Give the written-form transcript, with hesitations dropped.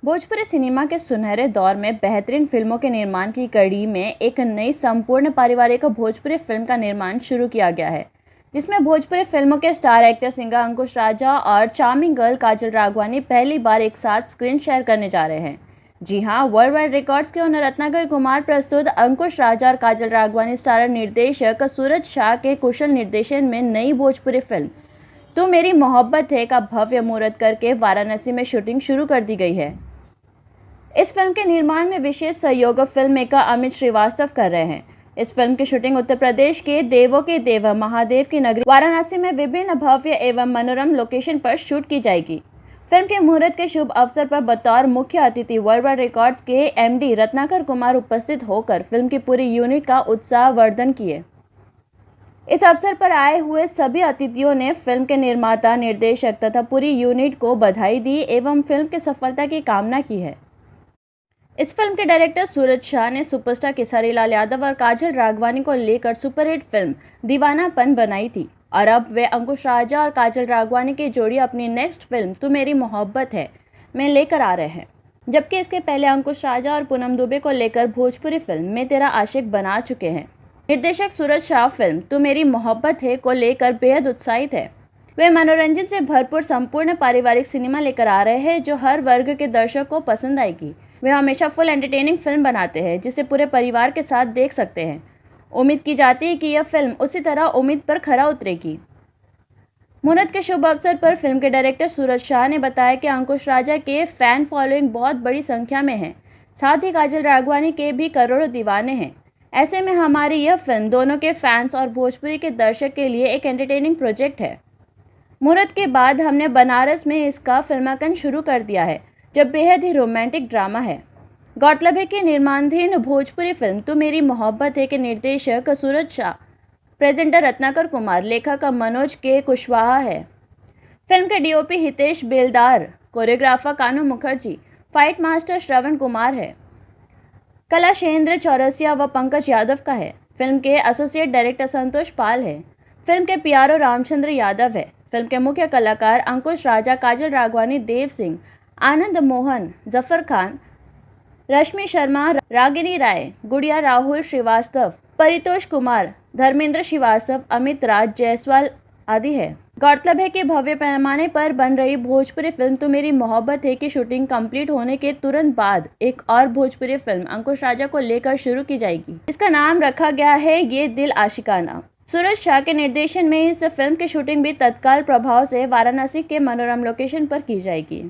Bhojpuri cinema के सुनहरे दौर में बेहतरीन फिल्मों के निर्माण की कड़ी में एक नई संपूर्ण पारिवारिक भोजपुरी फिल्म का निर्माण शुरू किया गया है, जिसमें भोजपुरी फिल्मों के स्टार एक्टर सिंगर अंकुश राजा और चार्मिंग गर्ल काजल राघवानी पहली बार एक साथ स्क्रीन शेयर करने जा रहे हैं। जी हाँ, वर्ल्ड वाइड रिकॉर्ड्स के ओनर रत्नाकर कुमार प्रस्तुत अंकुश राजा और काजल राघवानी स्टारर निर्देशक सूरज शाह के कुशल निर्देशन में नई भोजपुरी फिल्म तू मेरी मोहब्बत है का भव्य मुहूर्त करके वाराणसी में शूटिंग शुरू कर दी गई है। इस फिल्म के निर्माण में विशेष सहयोग फिल्म मेकर अमित श्रीवास्तव कर रहे हैं। इस फिल्म की शूटिंग उत्तर प्रदेश के देवों के देव महादेव की नगरी वाराणसी में विभिन्न भव्य एवं मनोरम लोकेशन पर शूट की जाएगी। फिल्म के मुहूर्त के शुभ अवसर पर बतौर मुख्य अतिथि वर्ल्ड वाइड रिकॉर्ड्स के एमडी रत्नाकर कुमार उपस्थित होकर फिल्म की पूरी यूनिट का उत्साहवर्धन किए। इस अवसर पर आए हुए सभी अतिथियों ने फिल्म के निर्माता, निर्देशक तथा पूरी यूनिट को बधाई दी एवं फिल्म की सफलता की कामना की है। इस फिल्म के डायरेक्टर सूरज शाह ने सुपरस्टार खेसारी लाल यादव और काजल राघवानी को लेकर सुपरहिट फिल्म दीवानापन बनाई थी और अब वे अंकुश राजा और काजल राघवानी की जोड़ी अपनी नेक्स्ट फिल्म तू मेरी मोहब्बत है में लेकर आ रहे हैं। जबकि इसके पहले अंकुश राजा और पूनम दुबे को लेकर भोजपुरी फिल्म मैं तेरा आशिक बना चुके हैं। निर्देशक सूरज शाह फिल्म तू मेरी मोहब्बत है को लेकर बेहद उत्साहित है। वे मनोरंजन से भरपूर संपूर्ण पारिवारिक सिनेमा लेकर आ रहे हैं जो हर वर्ग के दर्शक को पसंद आएगी। वे हमेशा फुल एंटरटेनिंग फिल्म बनाते हैं जिसे पूरे परिवार के साथ देख सकते हैं। उम्मीद की जाती है कि यह फिल्म उसी तरह उम्मीद पर खरा उतरेगी। मुहूर्त के शुभ अवसर पर फिल्म के डायरेक्टर सूरज शाह ने बताया कि अंकुश राजा के फैन फॉलोइंग बहुत बड़ी संख्या में है, साथ ही काजल राघवानी के भी करोड़ों दीवाने हैं। ऐसे में हमारी यह फिल्म दोनों के फैंस और भोजपुरी के दर्शक के लिए एक एंटरटेनिंग प्रोजेक्ट है। मुहूर्त के बाद हमने बनारस में इसका फिल्मांकन शुरू कर दिया है, जब बेहद ही रोमांटिक ड्रामा है। गौरतलब है कि निर्माणाधीन भोजपुरी फिल्म तू मेरी मोहब्बत है के निर्देशक सूरज शाह, प्रेजेंटर रत्नाकर कुमार, लेखक मनोज के कुशवाहा है। फिल्म के डीओपी हितेश बेलदार, कोरियोग्राफर कानू मुखर्जी, फाइट मास्टर श्रवण कुमार है। कला शेंद्र चौरसिया व पंकज यादव का है। फिल्म के एसोसिएट डायरेक्टर संतोष पाल है। फिल्म के पीआरओ रामचंद्र यादव है। फिल्म के मुख्य कलाकार अंकुश राजा, काजल राघवानी, देव सिंह, आनंद मोहन, जफर खान, रश्मि शर्मा, रागिनी राय, गुड़िया राहुल श्रीवास्तव, परितोष कुमार, धर्मेंद्र श्रीवास्तव, अमित राज जायसवाल आदि है। गौरतलब है कि भव्य पैमाने पर बन रही भोजपुरी फिल्म तू मेरी मोहब्बत है की शूटिंग कंप्लीट होने के तुरंत बाद एक और भोजपुरी फिल्म अंकुश राजा को लेकर शुरू की जाएगी। इसका नाम रखा गया है ये दिल आशिकाना। सूरज शाह के निर्देशन में इस फिल्म की शूटिंग भी तत्काल प्रभाव से वाराणसी के मनोरम लोकेशन पर की जाएगी।